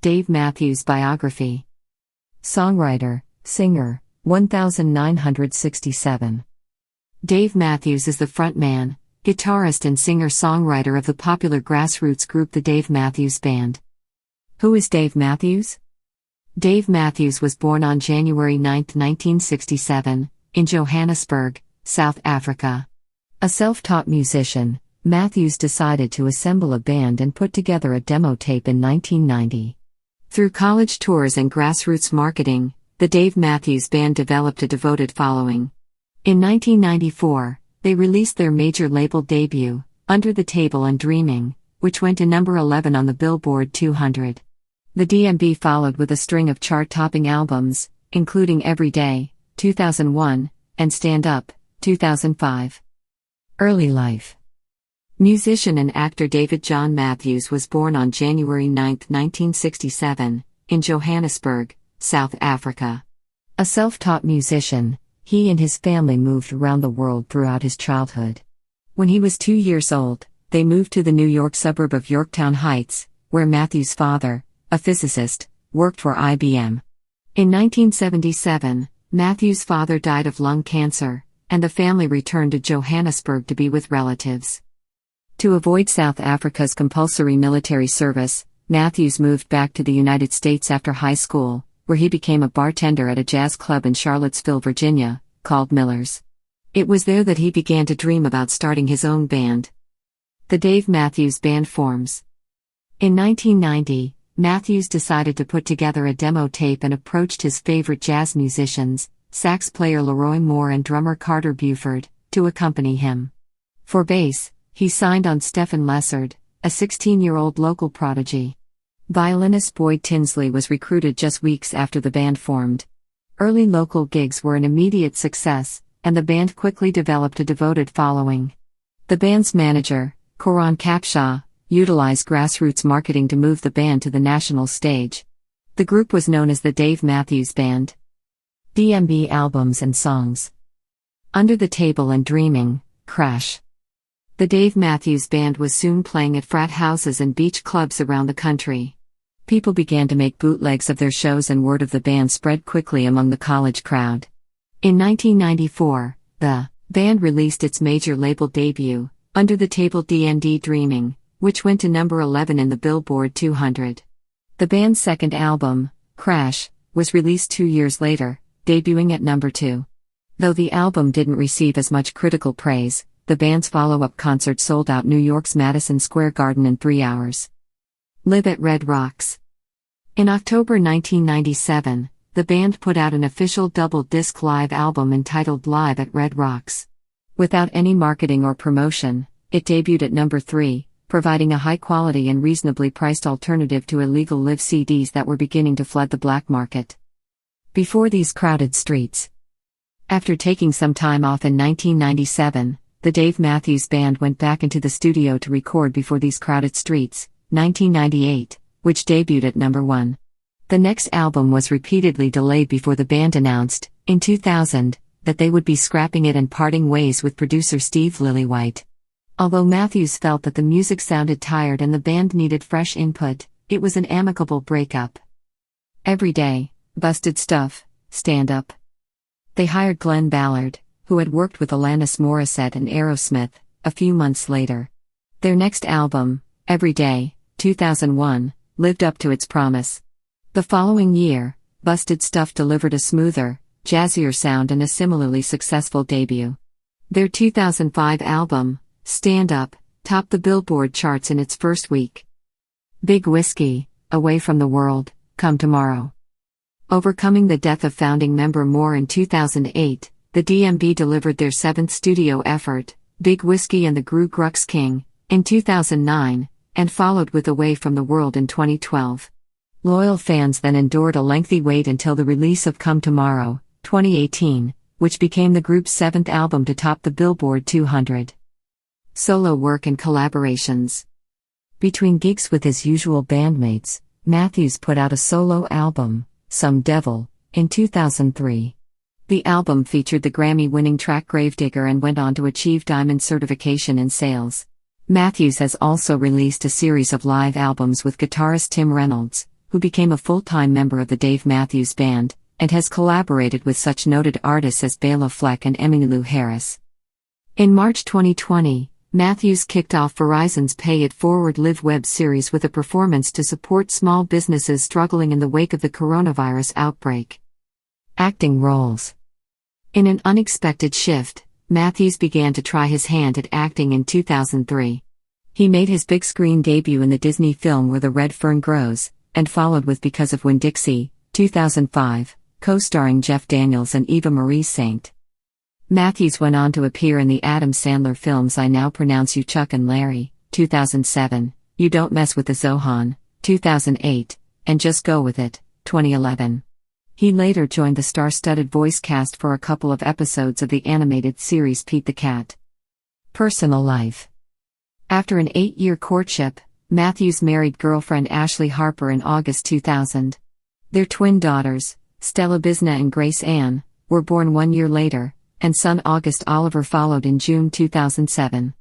Dave Matthews Biography. Songwriter, singer, 1967. Dave Matthews is the frontman, guitarist and singer-songwriter of the popular grassroots group the Dave Matthews Band. Who is Dave Matthews? Dave Matthews was born on January 9, 1967, in Johannesburg, South Africa. A self-taught musician, Matthews decided to assemble a band and put together a demo tape in 1990. Through college tours and grassroots marketing, the Dave Matthews Band developed a devoted following. In 1994, they released their major label debut, Under the Table and Dreaming, which went to number 11 on the Billboard 200. The DMB followed with a string of chart-topping albums, including Every Day, 2001, and Stand Up, 2005. Early life. Musician and actor David John Matthews was born on January 9, 1967, in Johannesburg, South Africa. A self-taught musician, he and his family moved around the world throughout his childhood. When he was 2 years old, they moved to the New York suburb of Yorktown Heights, where Matthews' father, a physicist, worked for IBM. In 1977, Matthews' father died of lung cancer, and the family returned to Johannesburg to be with relatives. To avoid South Africa's compulsory military service, Matthews moved back to the United States after high school, where he became a bartender at a jazz club in Charlottesville, Virginia, called Miller's. It was there that he began to dream about starting his own band. The Dave Matthews Band forms. In 1990, Matthews decided to put together a demo tape and approached his favorite jazz musicians, sax player Leroy Moore and drummer Carter Buford, to accompany him. For bass, he signed on Stephen Lessard, a 16-year-old local prodigy. Violinist Boyd Tinsley was recruited just weeks after the band formed. Early local gigs were an immediate success, and the band quickly developed a devoted following. The band's manager, Coran Capshaw, utilized grassroots marketing to move the band to the national stage. The group was known as the Dave Matthews Band. DMB albums and songs. Under the Table and Dreaming, Crash. The Dave Matthews Band was soon playing at frat houses and beach clubs around the country. People began to make bootlegs of their shows and word of the band spread quickly among the college crowd. In 1994, the band released its major label debut, Under the Table D&D Dreaming, which went to number 11 in the Billboard 200. The band's second album, Crash, was released 2 years later, debuting at number 2. Though the album didn't receive as much critical praise, the band's follow-up concert sold out New York's Madison Square Garden in 3 hours. Live at Red Rocks. In October 1997, the band put out an official double-disc live album entitled Live at Red Rocks. Without any marketing or promotion, it debuted at number 3, providing a high-quality and reasonably priced alternative to illegal live CDs that were beginning to flood the black market. Before these crowded streets. After taking some time off in 1997, the Dave Matthews Band went back into the studio to record Before These Crowded Streets, 1998, which debuted at number 1. The next album was repeatedly delayed before the band announced, in 2000, that they would be scrapping it and parting ways with producer Steve Lillywhite. Although Matthews felt that the music sounded tired and the band needed fresh input, it was an amicable breakup. Every Day, Busted Stuff, Stand Up. They hired Glenn Ballard, who had worked with Alanis Morissette and Aerosmith, a few months later. Their next album, Every Day, 2001, lived up to its promise. The following year, Busted Stuff delivered a smoother, jazzier sound and a similarly successful debut. Their 2005 album, Stand Up, topped the Billboard charts in its first week. Big Whiskey, Away from the World, Come Tomorrow. Overcoming the death of founding member Moore in 2008, the DMB delivered their seventh studio effort, Big Whiskey and the Gru Grux King, in 2009, and followed with Away from the World in 2012. Loyal fans then endured a lengthy wait until the release of Come Tomorrow, 2018, which became the group's seventh album to top the Billboard 200. Solo work and collaborations. Between gigs with his usual bandmates, Matthews put out a solo album, Some Devil, in 2003. The album featured the Grammy-winning track Gravedigger and went on to achieve diamond certification in sales. Matthews has also released a series of live albums with guitarist Tim Reynolds, who became a full-time member of the Dave Matthews Band, and has collaborated with such noted artists as Bela Fleck and Emmylou Harris. In March 2020, Matthews kicked off Verizon's Pay It Forward Live web series with a performance to support small businesses struggling in the wake of the coronavirus outbreak. Acting roles. In an unexpected shift, Matthews began to try his hand at acting in 2003. He made his big screen debut in the Disney film Where the Red Fern Grows, and followed with Because of Winn-Dixie, 2005, co-starring Jeff Daniels and Eva Marie Saint. Matthews went on to appear in the Adam Sandler films I Now Pronounce You Chuck and Larry, 2007, You Don't Mess with the Zohan, 2008, and Just Go With It, 2011. He later joined the star-studded voice cast for a couple of episodes of the animated series Pete the Cat. Personal life. After an 8-year courtship, Matthews married girlfriend Ashley Harper in August 2000. Their twin daughters, Stella Bisna and Grace Ann, were born 1 year later, and son August Oliver followed in June 2007.